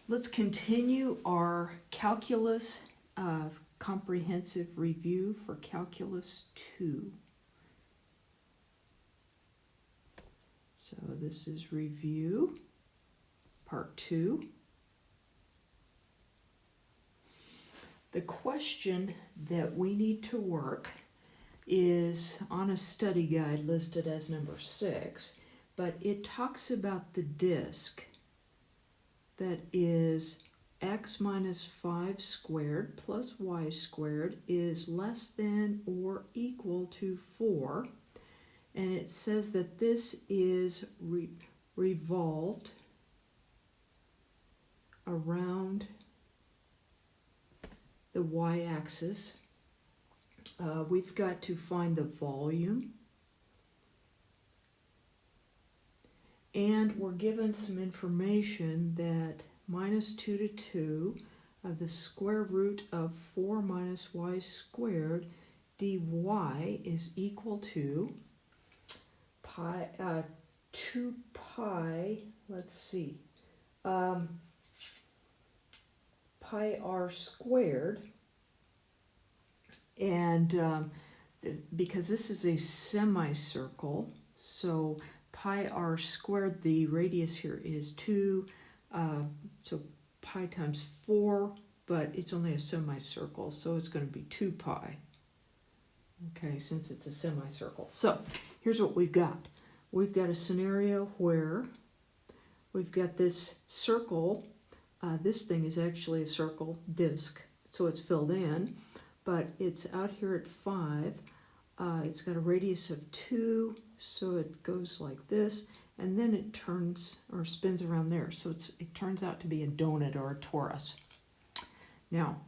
Let's continue our calculus comprehensive review for Calculus 2. So this is review, part 2. The question that we need to work is on a study guide listed as number 6, but it talks about the disk that is x minus 5 squared plus y squared is less than or equal to 4. And it says that this is revolved around the y-axis. We've got to find the volume. And we're given some information that minus 2 to 2 of the square root of 4 minus y squared dy is equal to 2 pi, let's see, pi r squared. And because this is a semicircle, so pi r squared, the radius here is 2, so pi times 4, but it's only a semicircle, so it's going to be 2 pi. Okay, since it's a semicircle. So here's what we've got. We've got a scenario where we've got this circle. This thing is actually a circle disk, so it's filled in, but it's out here at 5. It's got a radius of 2, so it goes like this, and then it turns or spins around there. So it turns out to be a donut or a torus. Now,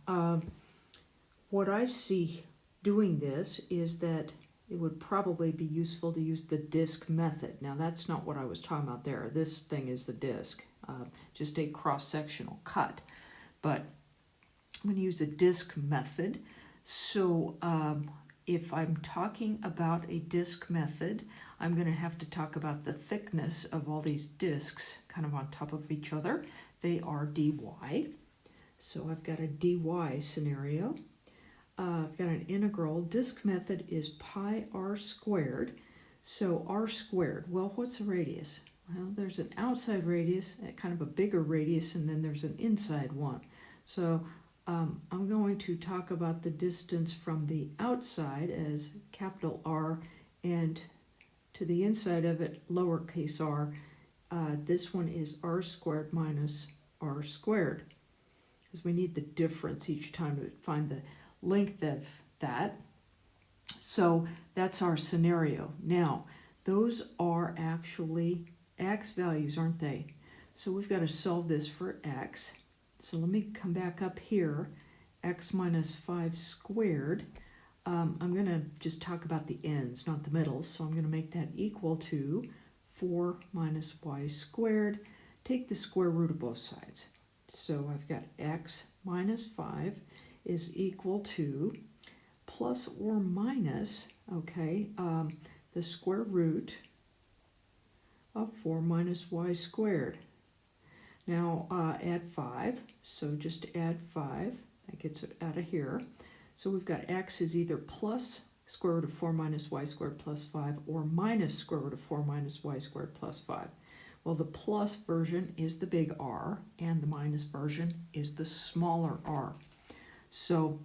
what I see doing this is that it would probably be useful to use the disk method. Now, that's not what I was talking about there. This thing is the disk, just a cross-sectional cut. But I'm going to use a disk method. So if I'm talking about a disk method, I'm going to have to talk about the thickness of all these disks kind of on top of each other. They are dy. So I've got a dy scenario. I've got an integral. Disk method is pi r squared. So r squared, well, what's a radius? Well, there's an outside radius, kind of a bigger radius, and then there's an inside one. So I'm going to talk about the distance from the outside as capital R, and to the inside of it, lowercase r. This one is r squared minus r squared, because we need the difference each time to find the length of that. So that's our scenario. Now, those are actually x values, aren't they? So we've got to solve this for x. So let me come back up here, x minus 5 squared. I'm going to just talk about the ends, not the middle. So I'm going to make that equal to 4 minus y squared. Take the square root of both sides. So I've got x minus 5 is equal to plus or minus, okay, the square root of 4 minus y squared. Now add 5, so just add 5, that gets it out of here. So we've got x is either plus square root of 4 minus y squared plus 5 or minus square root of 4 minus y squared plus 5. Well, the plus version is the big R, and the minus version is the smaller r. So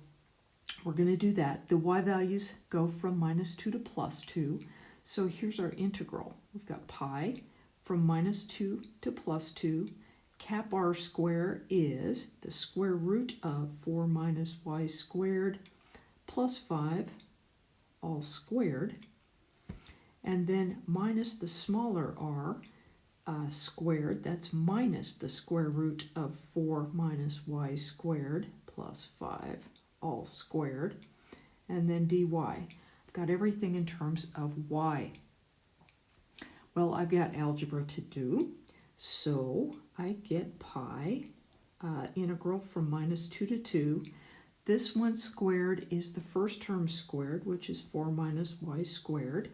we're going to do that. The y values go from minus 2 to plus 2. So here's our integral. We've got pi from minus 2 to plus 2. Cap r squared is the square root of 4 minus y squared plus 5, all squared. And then minus the smaller r squared, that's minus the square root of 4 minus y squared plus 5, all squared. And then dy. I've got everything in terms of y. Well, I've got algebra to do, so I get pi integral from minus 2 to 2. This one squared is the first term squared, which is 4 minus y squared,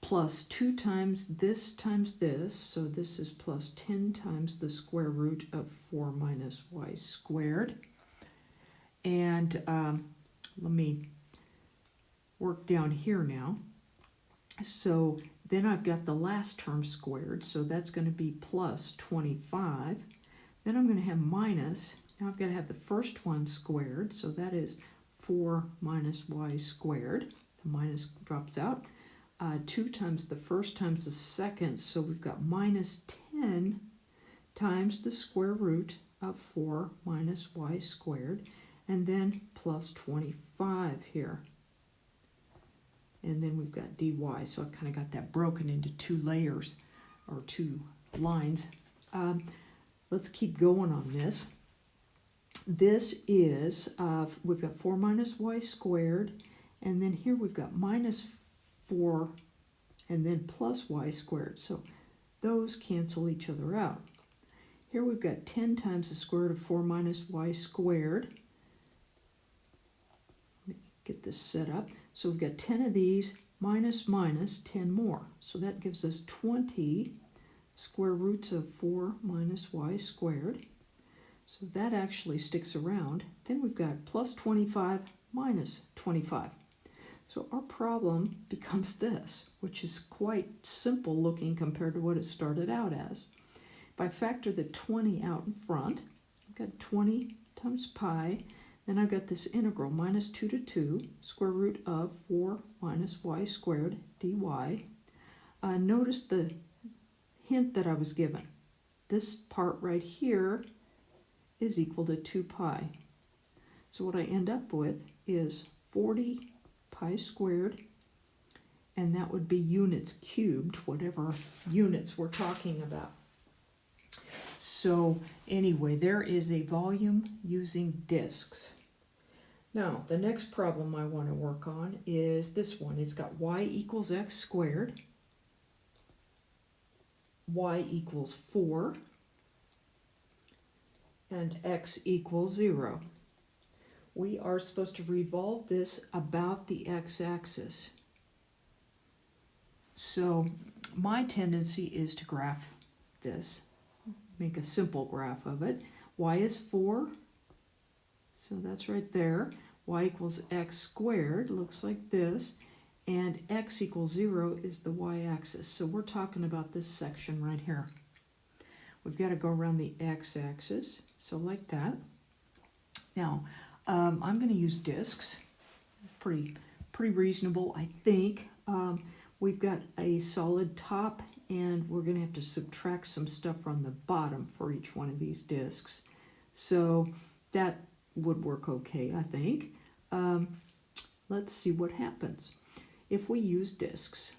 plus 2 times this, so this is plus 10 times the square root of 4 minus y squared. And let me work down here now. So then I've got the last term squared, so that's going to be plus 25. Then I'm going to have minus, now I've got to have the first one squared, so that is 4 minus y squared. The minus drops out. 2 times the first times the second, so we've got minus 10 times the square root of 4 minus y squared, and then plus 25 here. And then we've got dy, so I've kind of got that broken into 2 layers, or 2 lines. Let's keep going on this. This is, we've got 4 minus y squared, and then here we've got minus 4 and then plus y squared. So those cancel each other out. Here we've got 10 times the square root of 4 minus y squared. Let me get this set up. So we've got 10 of these minus 10 more. So that gives us 20 square roots of 4 minus y squared. So that actually sticks around. Then we've got plus 25 minus 25. So our problem becomes this, which is quite simple looking compared to what it started out as. If I factor the 20 out in front, I've got 20 times pi, then I've got this integral, minus 2 to 2, square root of 4 minus y squared dy. Notice the hint that I was given. This part right here is equal to 2 pi. So what I end up with is 40 pi squared, and that would be units cubed, whatever units we're talking about. So anyway, there is a volume using disks. Now, the next problem I want to work on is this one. It's got y equals x squared, y equals 4, and x equals 0. We are supposed to revolve this about the x-axis. So my tendency is to graph this, make a simple graph of it. Y is 4, so that's right there. Y equals x squared, looks like this, and x equals 0 is the y-axis. So we're talking about this section right here. We've got to go around the x-axis, so like that. Now, I'm going to use disks. Pretty reasonable, I think. We've got a solid top, and we're going to have to subtract some stuff from the bottom for each one of these disks. So that would work okay, I think. Let's see what happens. If we use disks,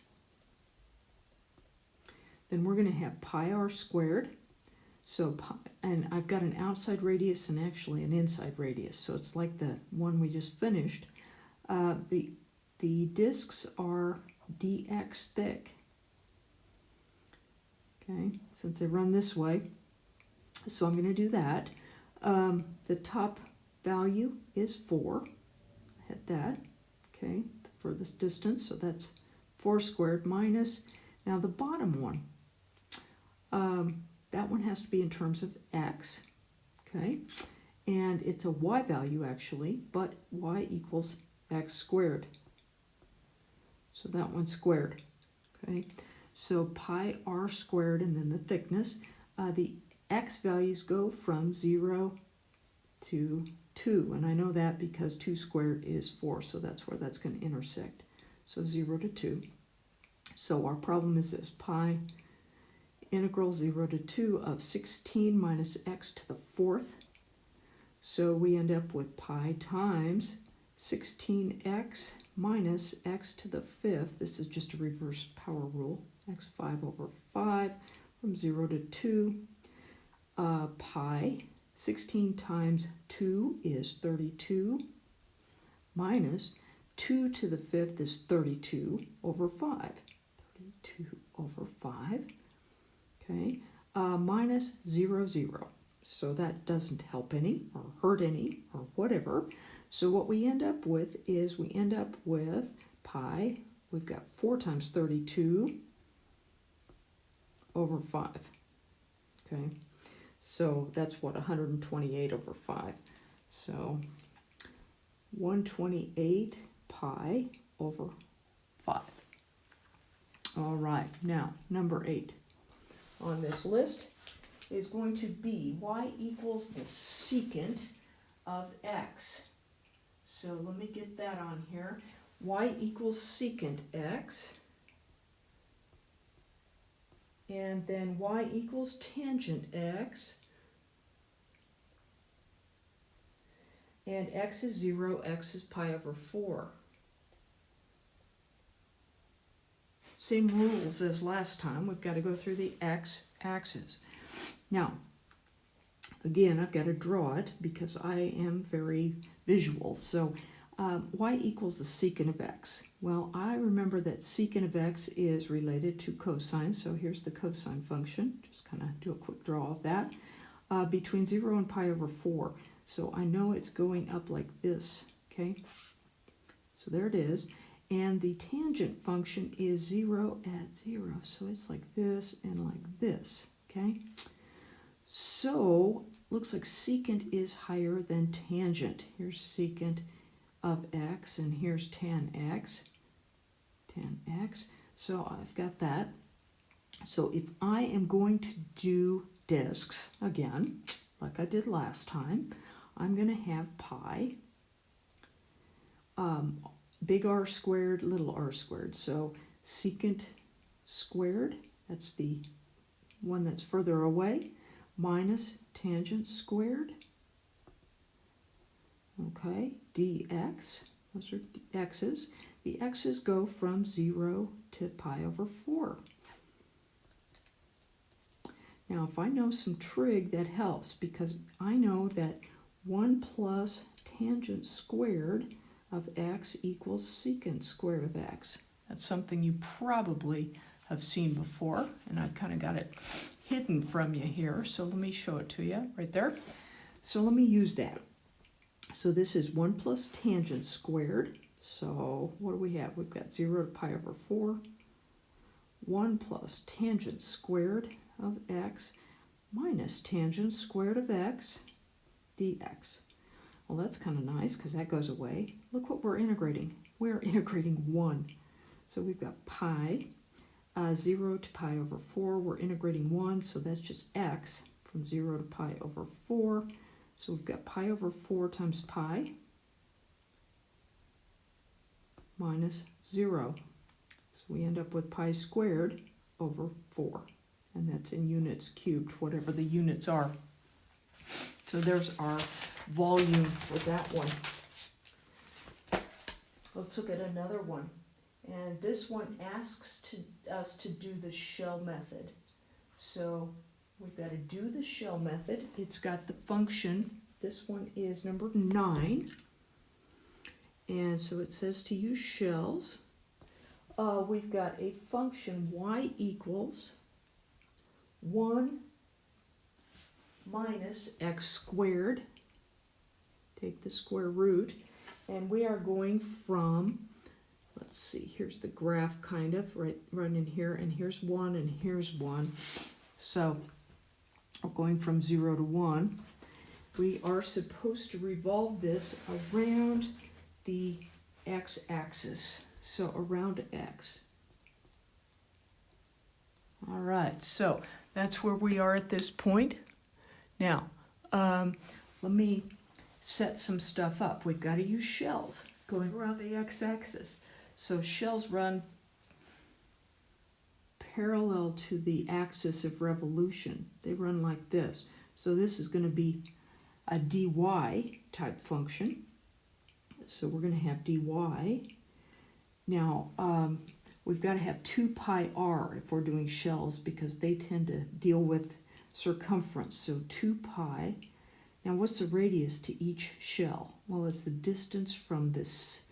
then we're going to have pi r squared. So pi, and I've got an outside radius and actually an inside radius, so it's like the one we just finished. The disks are dx thick. Okay, since they run this way, so I'm going to do that. The top value is 4. Hit that. Okay, for this distance, so that's 4 squared minus. Now the bottom one. That one has to be in terms of x, okay? And it's a y value actually, but y equals x squared. So that one's squared, okay? So pi r squared and then the thickness. The x values go from 0 to 2, and I know that because 2 squared is 4, so that's where that's going to intersect. So 0 to 2. So our problem is this, pi integral 0 to 2 of 16 minus x to the 4th. So we end up with pi times 16x minus x to the 5th. This is just a reverse power rule. x5 over 5 from 0 to 2. Pi 16 times 2 is 32 minus 2 to the 5th is 32 over 5. 32 over 5. Okay, minus 0, 0. So that doesn't help any or hurt any or whatever. So what we end up with is we end up with pi we've got 4 times 32 over 5. Okay, so that's what, 128 over 5. So 128 pi over 5. All right, now number 8 on this list is going to be y equals the secant of x. So let me get that on here. Y equals secant x. And then y equals tangent x. And x is 0, x is pi over 4. Same rules as last time. We've got to go through the x-axis. Now, again, I've got to draw it because I am very visual. So y equals the secant of x. Well, I remember that secant of x is related to cosine. So here's the cosine function. Just kind of do a quick draw of that. Between 0 and pi over 4. So I know it's going up like this. Okay, so there it is. And the tangent function is 0 at 0. So it's like this and like this. Okay, so looks like secant is higher than tangent. Here's secant of x, and here's tan x. So I've got that. So if I am going to do discs again, like I did last time, I'm going to have pi, big R squared, little r squared. So secant squared, that's the one that's further away, minus tangent squared. Okay, dx, those are x's. The x's go from 0 to pi over 4. Now, if I know some trig, that helps because I know that 1 plus tangent squared of x equals secant squared of x. That's something you probably have seen before, and I've kind of got it hidden from you here, so let me show it to you right there. So let me use that. So this is 1 plus tangent squared. So what do we have? We've got 0 to pi over 4. 1 plus tangent squared of x minus tangent squared of x dx. Well, that's kind of nice because that goes away. Look what we're integrating. We're integrating 1. So we've got pi, 0 to pi over 4. We're integrating 1, so that's just x from 0 to pi over 4. So we've got pi over 4 times pi minus 0. So we end up with pi squared over 4. And that's in units cubed, whatever the units are. So there's our volume for that one. Let's look at another one. And this one asks us to do the shell method. So we've got to do the shell method. It's got the function. This one is number 9. And so it says to use shells. We've got a function y equals 1 minus x squared. Take the square root. And we are going from, let's see, here's the graph kind of, right in here. And here's 1 and here's 1. So we're going from 0 to 1. We are supposed to revolve this around the x-axis. So around x. All right, so that's where we are at this point. Now, let me set some stuff up. We've got to use shells going around the x-axis. So shells run parallel to the axis of revolution. They run like this. So this is going to be a dy type function. So we're going to have dy. Now, we've got to have 2 pi r if we're doing shells because they tend to deal with circumference. So 2 pi. Now, what's the radius to each shell? Well, it's the distance from this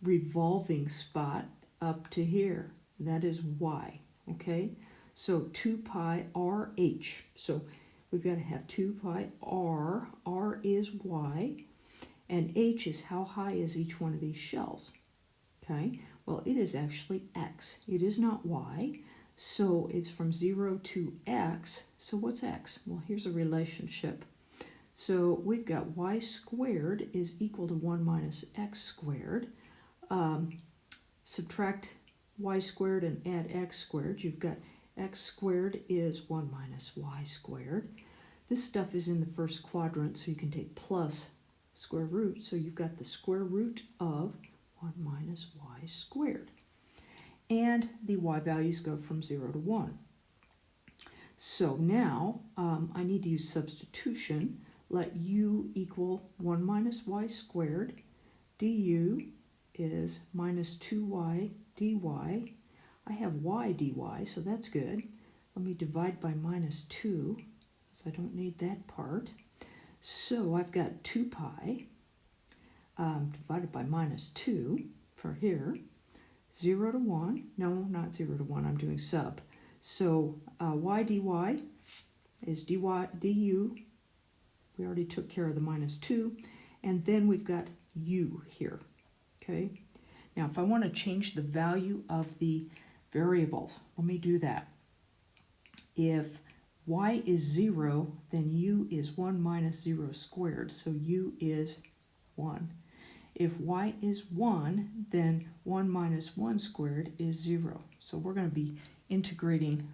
revolving spot up to here. That is y, okay? So 2 pi rh. So we've got to have 2 pi r. R is y. And h is how high is each one of these shells, okay? Well, it is actually x. It is not y. So it's from 0 to x. So what's x? Well, here's a relationship. So we've got y squared is equal to 1 minus x squared. Subtract y squared and add x squared. You've got x squared is 1 minus y squared. This stuff is in the first quadrant, so you can take plus square root. So you've got the square root of 1 minus y squared. And the y values go from 0 to 1. So now I need to use substitution. Let u equal 1 minus y squared. Du is minus 2y dy. I have y dy, so that's good. Let me divide by minus 2, so I don't need that part. So I've got 2 pi divided by minus 2 for here. 0 to 1. No, not 0 to 1. I'm doing sub. So y dy is du. We already took care of the minus 2. And then we've got u here. Okay. Now, if I want to change the value of the variables, let me do that. If y is 0, then u is 1 minus 0 squared. So u is 1. If y is 1, then 1 minus 1 squared is 0. So we're going to be integrating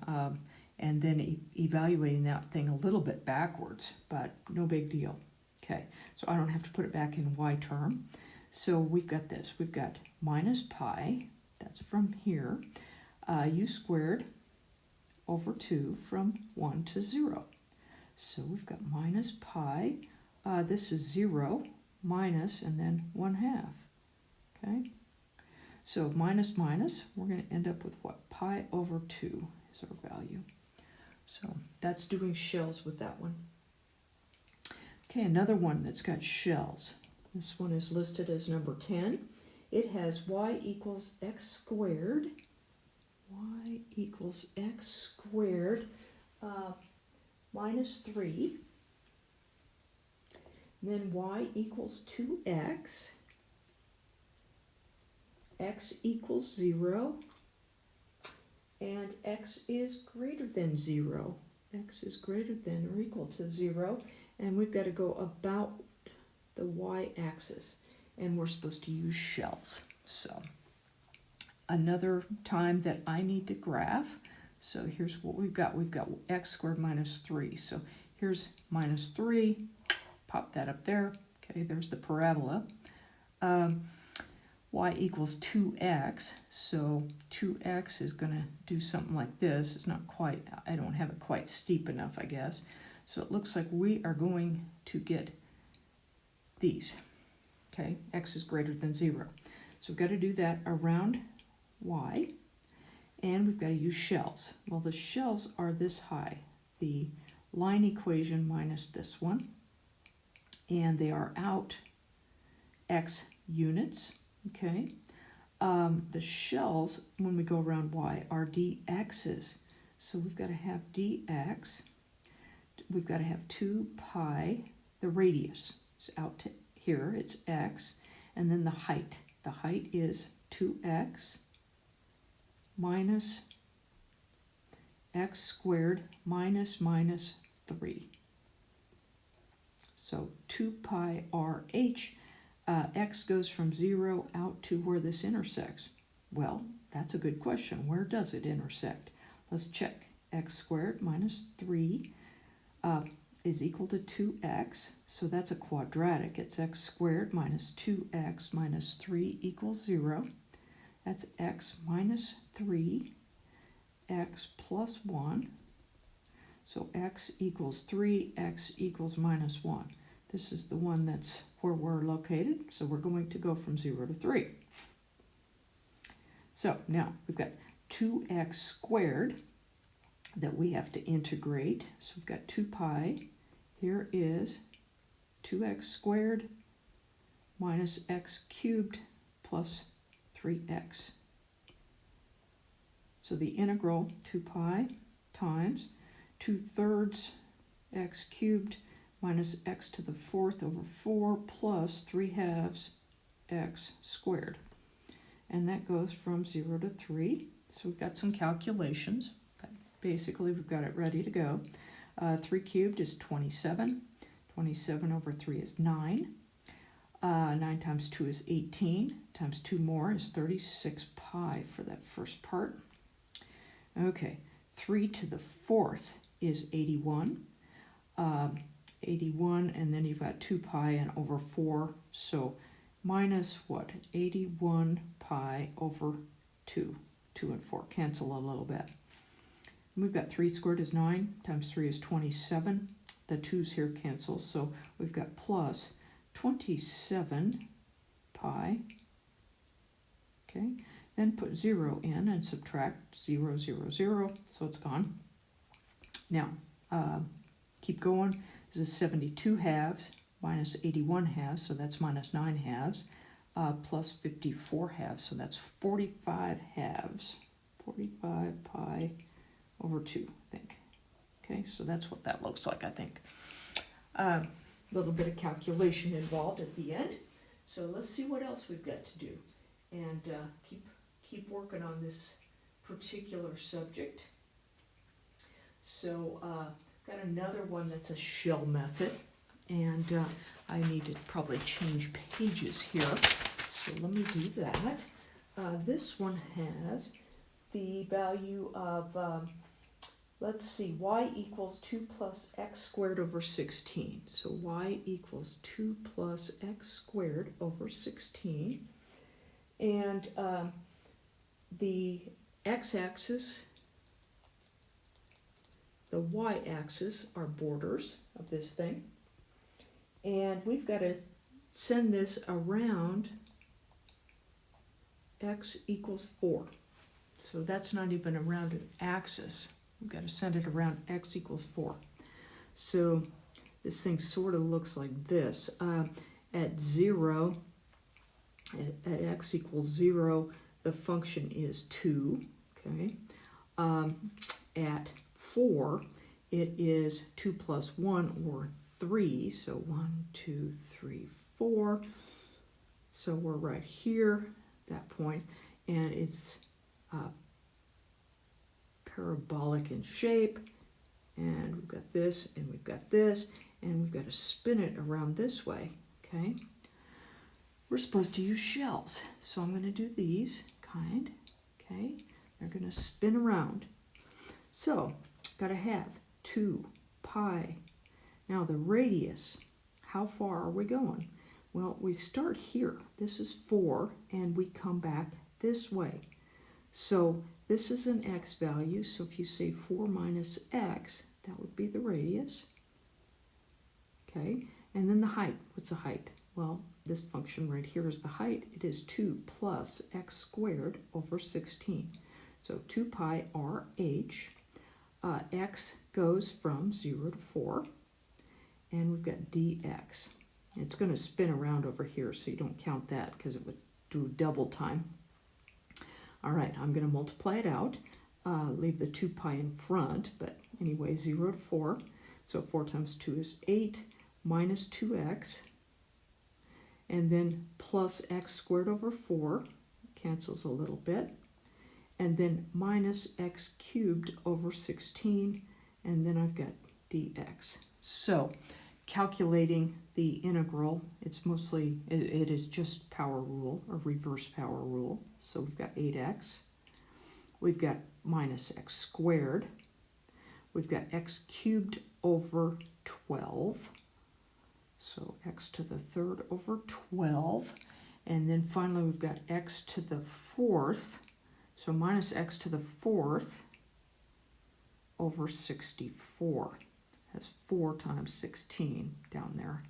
and then evaluating that thing a little bit backwards, but no big deal. Okay, so I don't have to put it back in y term. So we've got this. We've got minus pi, that's from here, u squared over 2 from 1 to 0. So we've got minus pi. This is 0, minus, and then 1/2. Okay? So minus minus, we're going to end up with what? Pi over 2 is our value. So that's doing shells with that one. Okay, another one that's got shells. This one is listed as number 10. It has y equals x squared. Y equals x squared minus 3. Then y equals 2x. X equals 0. And x is greater than 0. X is greater than or equal to 0. And we've got to go about the y-axis. And we're supposed to use shells. So another time that I need to graph. So here's what we've got. We've got x squared minus 3. So here's minus 3. Pop that up there. Okay, there's the parabola. Y equals 2x. So 2x is going to do something like this. It's not quite, I don't have it quite steep enough, I guess. So it looks like we are going to get these. Okay, x is greater than 0. So we've got to do that around y. And we've got to use shells. Well, the shells are this high. The line equation minus this one. And they are out x units. Okay. The shells, when we go around y, are dx's. So we've got to have dx. We've got to have 2 pi. The radius is out to here. It's x. And then the height. The height is 2x minus x squared minus 3. So 2 pi rh. X goes from 0 out to where this intersects. Well, that's a good question. Where does it intersect? Let's check. X squared minus 3 is equal to 2x. So that's a quadratic. It's x squared minus 2x minus 3 equals 0. That's x minus 3, x plus 1. So x equals 3, x equals minus 1. This is the one that's where we're located, so we're going to go from 0 to 3. So now we've got 2x squared that we have to integrate. So we've got 2 pi. Here is 2x squared minus x cubed plus 3x. So the integral 2 pi times 2/3 x cubed minus x to the 4th over 4 plus 3/2 x squared. and that goes from 0 to 3. So we've got some calculations. But basically, we've got it ready to go. 3 cubed is 27. 27 over 3 is 9. 9 times 2 is 18. Times 2 more is 36 pi for that first part. Okay, 3 to the 4th is 81. 81, and then you've got 2 pi and over 4. So minus what? 81 pi over 2. 2 and 4 cancel a little bit. And we've got 3 squared is 9, times 3 is 27. The 2's here cancel, so we've got plus 27 pi. Okay, then put 0 in and subtract 0, 0, 0, so it's gone. Now, keep going. This is 72 halves minus 81 halves, so that's minus 9 halves, plus 54 halves, so that's 45 halves. 45 pi over 2, I think. Okay, so that's what that looks like, I think. A little bit of calculation involved at the end. So let's see what else we've got to do. And keep working on this particular subject. So got another one that's a shell method. And I need to probably change pages here. So let me do that. This one has the value of, let's see, y equals 2 plus x squared over 16. So y equals 2 plus x squared over 16. And the x-axis, the y-axis are borders of this thing. And we've got to send this around x equals 4. So that's not even around an axis. We've got to send it around x equals 4. So this thing sort of looks like this. At 0, at x equals 0, the function is 2. Okay. At 4, it is 2 plus 1 or 3. So 1, 2, 3, 4. So we're right here, that point, and it's parabolic in shape, and we've got this, and we've got this, and we've got to spin it around this way, okay? We're supposed to use shells, so I'm going to do these, okay? They're going to spin around. So, got to have 2 pi. Now the radius, how far are we going? Well, we start here. This is 4, and we come back this way. So this is an x value, so if you say 4 minus x, that would be the radius. Okay, and then the height. What's the height? Well, this function right here is the height. It is 2 plus x squared over 16. So 2 pi rh. X goes from 0 to 4. And we've got dx. It's going to spin around over here, so you don't count that because it would do double time. All right, I'm going to multiply it out. Leave the 2 pi in front, but anyway, 0 to 4. So 4 times 2 is 8 minus 2x. And then plus x squared over 4. Cancels a little bit. And then minus x cubed over 16. And then I've got dx. So calculating the integral, it's mostly, it is just power rule, or reverse power rule. So we've got 8x. We've got minus x squared. We've got x cubed over 12. So x to the 3rd over 12. And then finally we've got x to the 4th. So minus x to the 4th over 64. That's 4 times 16 down there.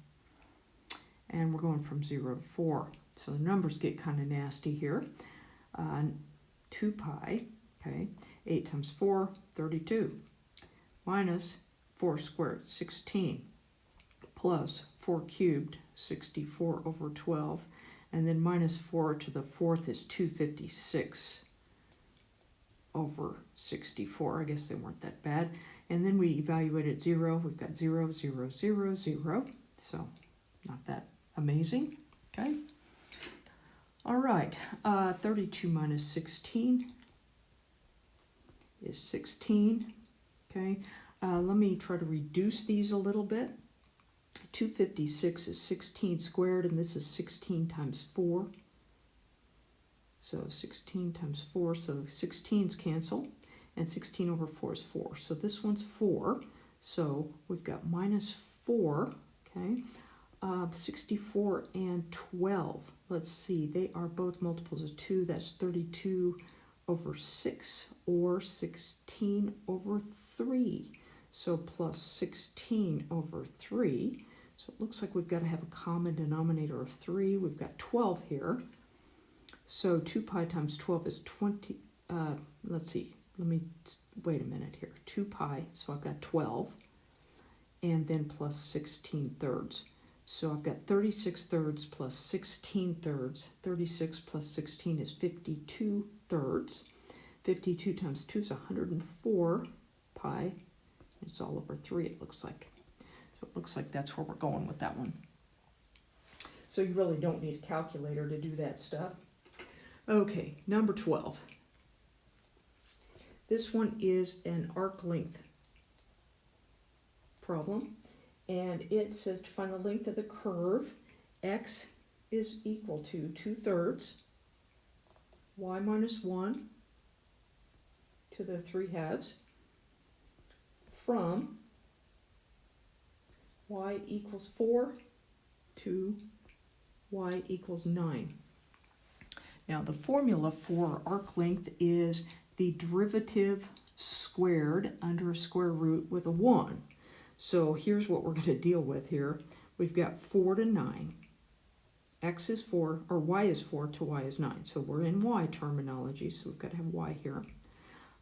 And we're going from 0 to 4. So the numbers get kind of nasty here. 2 pi, okay, 8 times 4, 32. Minus 4 squared, 16. Plus 4 cubed, 64 over 12. And then minus 4 to the 4th is 256 over 64. I guess they weren't that bad. And then we evaluated 0. We've got 0, 0, 0, 0. So not that amazing. Okay. All right, 32 minus 16 is 16. Okay, let me try to reduce these a little bit. 256 is 16 squared, and this is 16 times 4. So 16 times 4, so 16's cancel, and 16 over 4 is 4. So this one's 4, so we've got minus 4, okay? 64 and 12, let's see, they are both multiples of 2. That's 32 over 6, or 16 over 3. So plus 16 over 3. So it looks like we've got to have a common denominator of 3. We've got 12 here. So 2 pi times 12 is 20. Let's see. Wait a minute here. 2 pi, so I've got 12. And then plus 16 thirds. So I've got 36 thirds plus 16 thirds. 36 plus 16 is 52 thirds. 52 times 2 is 104 pi. It's all over 3, it looks like. So it looks like that's where we're going with that one. So you really don't need a calculator to do that stuff. Okay, number 12. This one is an arc length problem. And it says to find the length of the curve. X is equal to 2/3 y minus 1 to the 3/2 from y equals 4 to y equals 9. Now the formula for arc length is the derivative squared under a square root with a 1. So here's what we're going to deal with here. We've got 4 to 9. X is 4, or y is 4 to y is 9. So we're in y terminology, so we've got to have y here.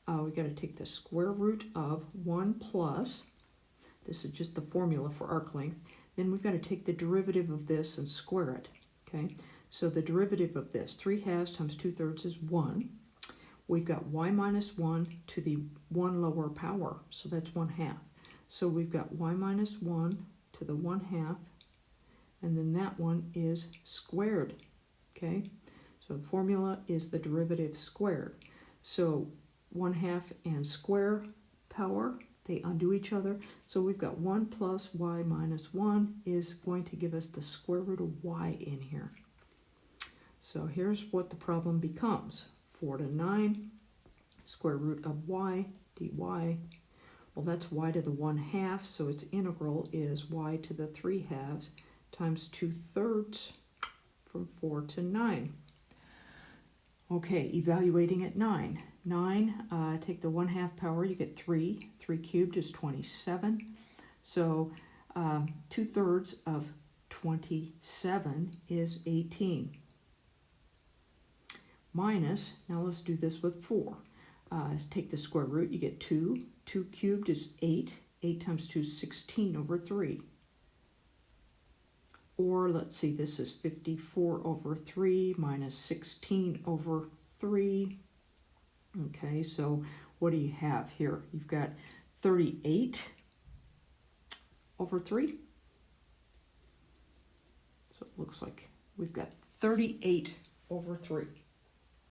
We've got to take the square root of 1 plus, this is just the formula for arc length, then we've got to take the derivative of this and square it. Okay, so the derivative of this, 3/2 times 2/3 is 1. We've got y minus 1 to the 1 lower power, so that's 1/2. So we've got y minus 1 to the 1/2, and then that one is squared, okay? So the formula is the derivative squared. So 1/2 and square power, they undo each other. So we've got 1 plus y minus 1 is going to give us the square root of y in here. So here's what the problem becomes. 4 to 9, square root of y dy. Well, that's y to the 1/2, so its integral is y to the 3/2 times 2/3 from 4 to 9. Okay, evaluating at 9. 9, take the 1/2 power, you get 3. 3 cubed is 27. So 2/3 of 27 is 18. Minus, now let's do this with 4. Let's take the square root, you get 2. 2 cubed is 8. 8 times 2 is 16 over 3. Or let's see, this is 54 over 3 minus 16 over 3. Okay, so what do you have here? You've got 38 over 3. So it looks like we've got 38 over 3.